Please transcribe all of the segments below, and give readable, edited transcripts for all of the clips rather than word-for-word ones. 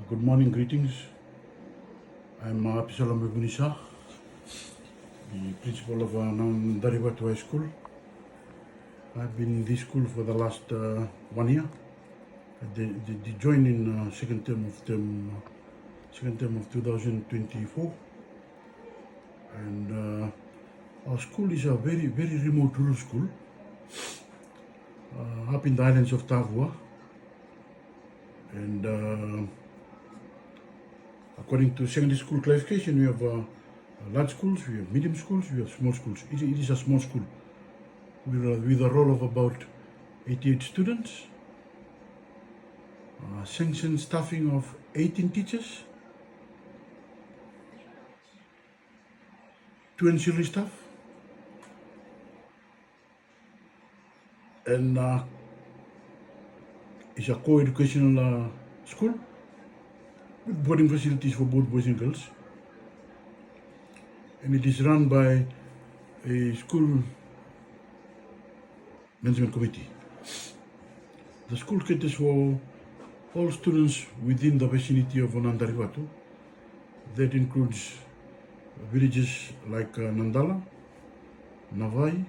Good morning, greetings. I'm Apisalam Gunisa, the principal of Nandaribatu High School. I've been in this school for the last 1 year. I joined in second term of 2024, and our school is a very remote rural school up in the islands of Tavua, and according to secondary school classification, we have large schools, we have medium schools, we have small schools. It is a small school with a roll of about 88 students, sanctioned staffing of 18 teachers, 2 ancillary staff, and it's a co-educational school with boarding facilities for both boys and girls. And it is run by a school management committee. The school caters for all students within the vicinity of Nandaribatu. That includes villages like Nandala, Navai,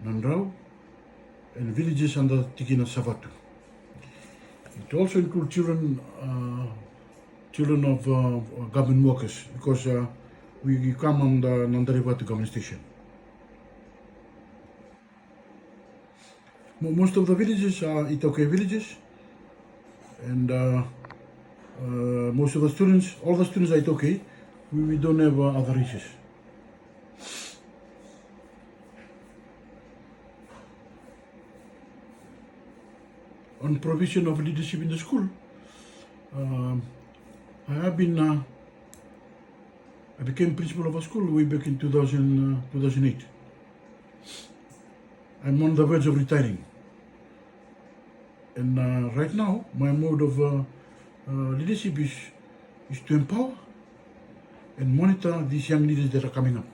Nandrau, and villages under Tikina Savatu. It also includes children of government workers, because we come on the Nandaribatu government station. Most of the villages are Itoke villages, and most of the students, all the students are Itoke. We don't have other races. On provision of leadership in the school, I became principal of a school way back in 2008. I'm on the verge of retiring. And right now, my mode of leadership is to empower and monitor these young leaders that are coming up.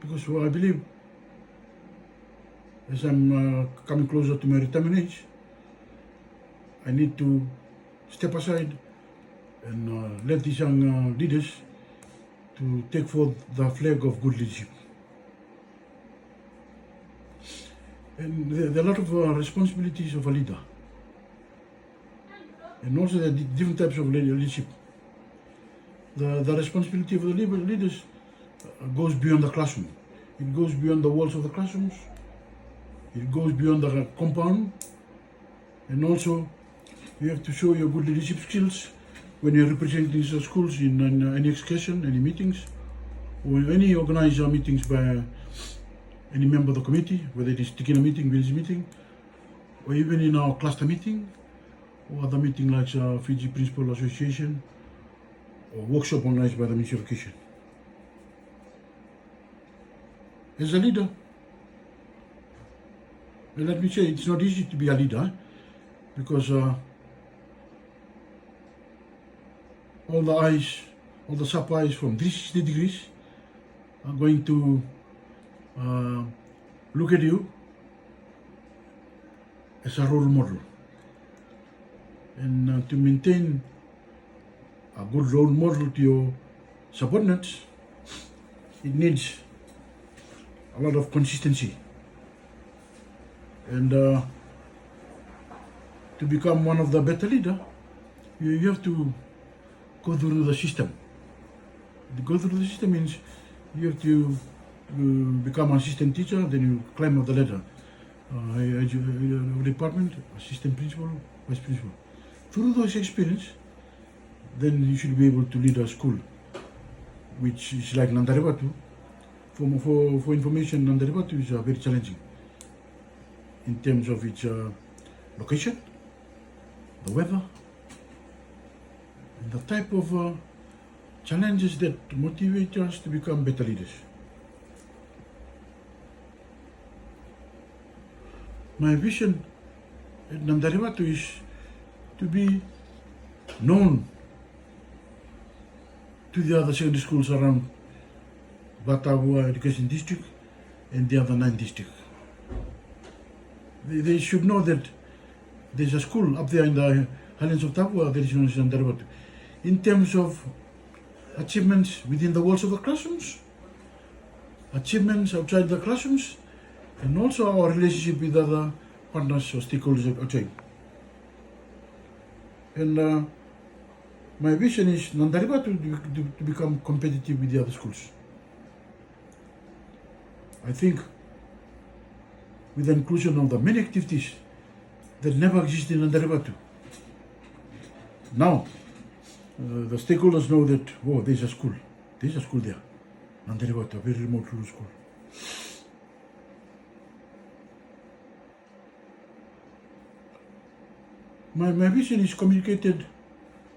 Because I believe, as I'm coming closer to my retirement age, I need to step aside and let these young leaders to take forth the flag of good leadership. And there are a lot of responsibilities of a leader, and also the different types of leadership. The responsibility of the leaders goes beyond the classroom. It goes beyond the walls of the classrooms. It goes beyond the compound, and also you have to show your good leadership skills when you're representing these schools in any excursion, any meetings, or any organized meetings by any member of the committee, whether it is Tikina meeting, village meeting, or even in our cluster meeting, or other meeting like Fiji Principal Association, or workshop organized by the Ministry of Education. As a leader, well, let me say, it's not easy to be a leader, because all the sub eyes from 360 degrees are going to look at you as a role model. And to maintain a good role model to your subordinates, it needs a lot of consistency. And to become one of the better leader, you have to go through the system. To go through the system means you have to become an assistant teacher, then you climb up the ladder. Department, assistant principal, vice principal. Through those experience, then you should be able to lead a school, which is like Nandaribatu. For information, Nandaribatu is very challenging in terms of its location, the weather, and the type of challenges that motivate us to become better leaders. My vision at Nandaribatu is to be known to the other secondary schools around Batavua Education District and the other 9 districts. They should know that there's a school up there in the highlands of Papua that is known as Nandaribatu. In terms of achievements within the walls of the classrooms, achievements outside the classrooms, and also our relationship with other partners or stakeholders outside. And my vision is Nandaribatu to become competitive with the other schools. I think with the inclusion of the many activities that never existed in Nandaribatu. Now, the stakeholders know that, oh, there's a school there, Nandaribatu, a very remote rural school. My vision is communicated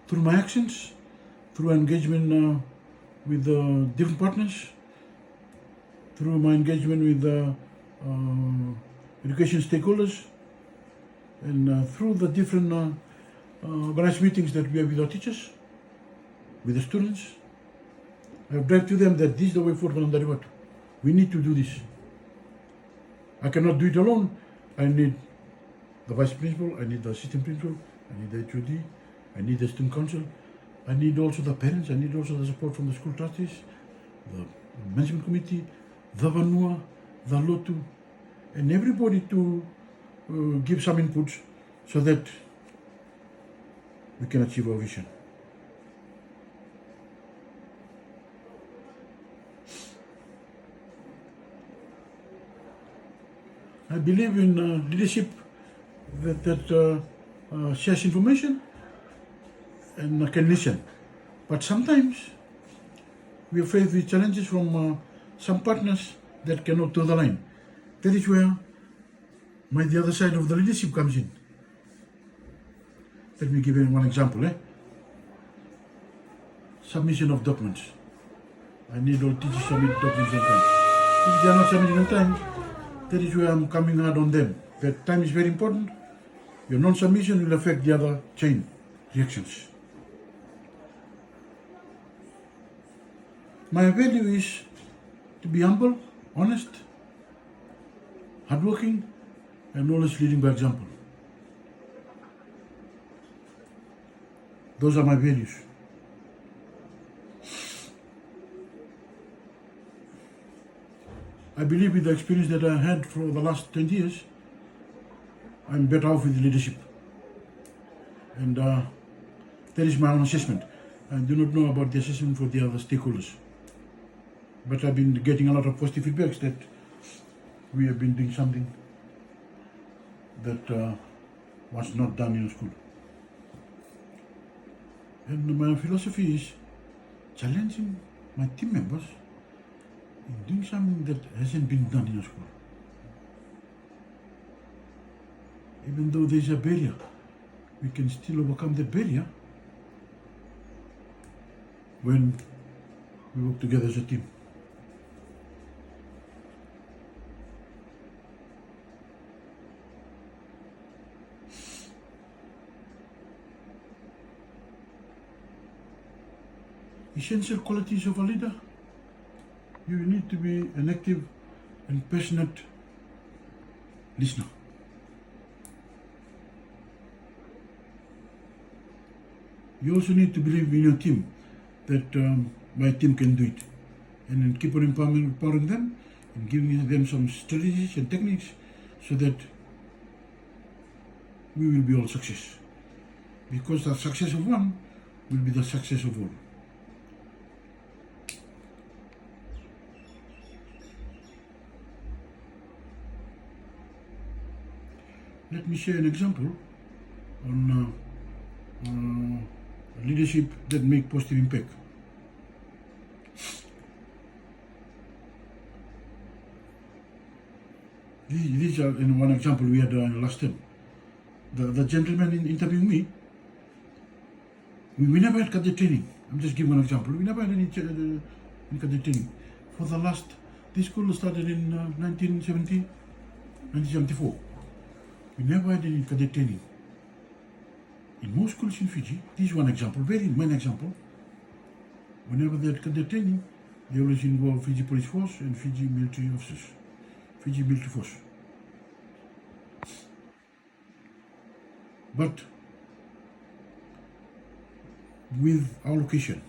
through my actions, through engagement with different partners, through my engagement with education stakeholders, and through the different organized meetings that we have with our teachers, with the students. I have driven to them that this is the way forward for Nandaribatu. We need to do this. I cannot do it alone. I need the vice principal, I need the assistant principal, I need the HOD, I need the student council, I need also the parents, I need also the support from the school trustees, the management committee, the Vanua, the Lotu, and everybody to give some inputs so that we can achieve our vision. I believe in leadership that shares information and can listen. But sometimes we are faced with challenges from some partners that cannot toe the line. That is where the other side of the leadership comes in. Let me give you one example. Submission of documents. I need all teachers to submit documents on time. If they are not submitting on time, that is where I'm coming hard on them. That time is very important. Your non-submission will affect the other chain reactions. My value is to be humble, honest, hardworking, and always leading by example. Those are my values. I believe with the experience that I had for the last 20 years, I'm better off with leadership. And that is my own assessment. I do not know about the assessment for the other stakeholders. But I've been getting a lot of positive feedbacks that we have been doing something that was not done in a school. And my philosophy is challenging my team members in doing something that hasn't been done in a school. Even though there's a barrier, we can still overcome that barrier when we work together as a team. Essential qualities of a leader. You need to be an active and passionate listener. You also need to believe in your team, that my team can do it. And then keep on empowering them and giving them some strategies and techniques so that we will be all success. Because the success of one will be the success of all. Let me share an example on leadership that make positive impact. These are in one example we had last time. The gentleman interviewing me, we never had cadet training. I'm just giving one example. We never had any cadet training. For the last, this school started in 1974. We never had any cadet training. In most schools in Fiji, this is one example, very main example. Whenever they had cadet training, they always involve Fiji Police Force and Fiji military officers, Fiji military force. But with our location,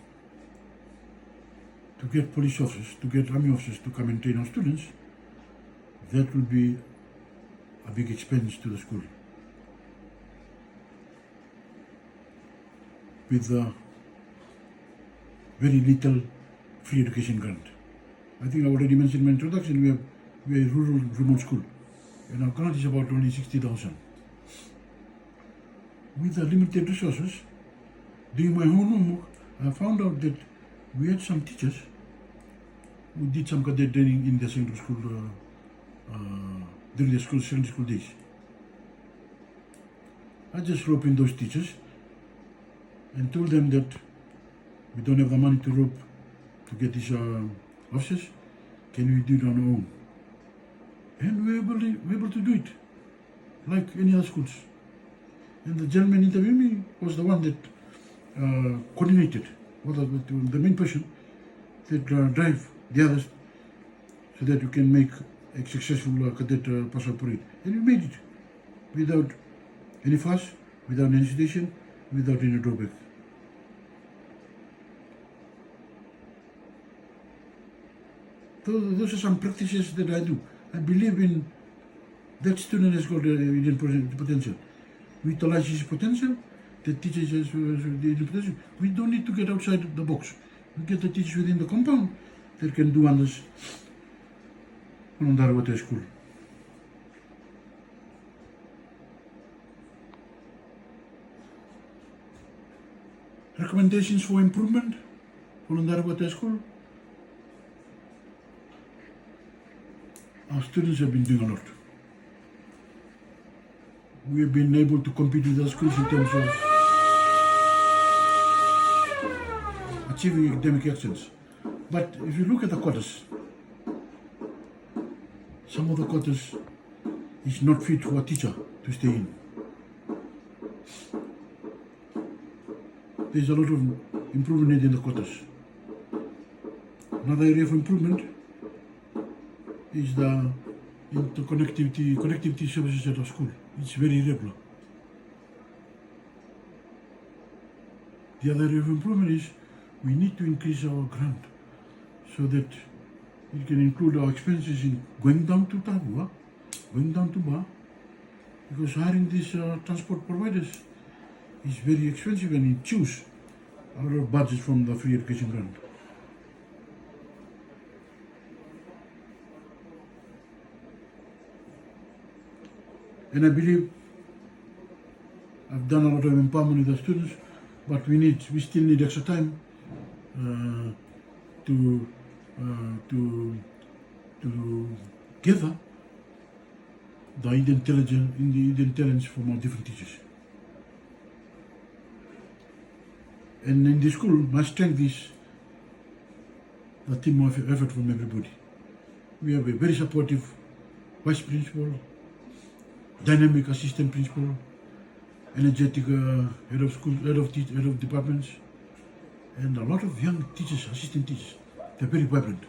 to get police officers, to get army officers to come and train our students, that would be a big expense to the school. With very little free education grant. I think I already mentioned in my introduction, we are a rural remote school, and our grant is about only 60,000. With the limited resources, doing my homework, I found out that we had some teachers who did some cadet training in the secondary school during the secondary school days. I just roped in those teachers and told them that we don't have the money to rope to get these officers. Can we do it on our own? And we were able to do it, like any other schools. And the gentleman interviewing me was the one that coordinated, or the main person that drive the others so that you can make a successful cadet pass out parade. And we made it without any fuss, without any hesitation, without any drawback. So those are some practices that I do. I believe in that student has got hidden potential. We utilize his potential, the teachers has the potential. We don't need to get outside the box. We get the teachers within the compound that can do wonders on Darwata School. Recommendations for improvement for Darwata School. Our students have been doing a lot. We have been able to compete with other schools in terms of achieving academic excellence. But if you look at the quarters, some of the quarters is not fit for a teacher to stay in. There's a lot of improvement needed in the quarters. Another area of improvement is the connectivity services at our school. It's very irregular. The other area of improvement is we need to increase our grant so that it can include our expenses in going down to Tabua, going down to Ba, because hiring these transport providers is very expensive and it chews a lot of budget from the free education grant. And I believe I've done a lot of empowerment with the students, but we still need extra time to gather the intelligence from our different teachers. And in the school, my strength is the team of effort from everybody. We have a very supportive vice principal, dynamic assistant principal, energetic head of departments, and a lot of young teachers, assistant teachers. They're very vibrant.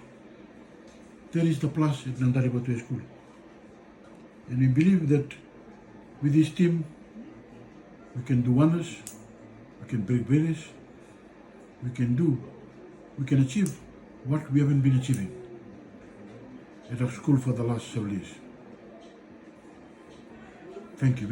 That is the plus at Nandari Batwe School. And we believe that with this team, we can do wonders, we can break barriers, we can achieve what we haven't been achieving at our school for the last several years. Thank you.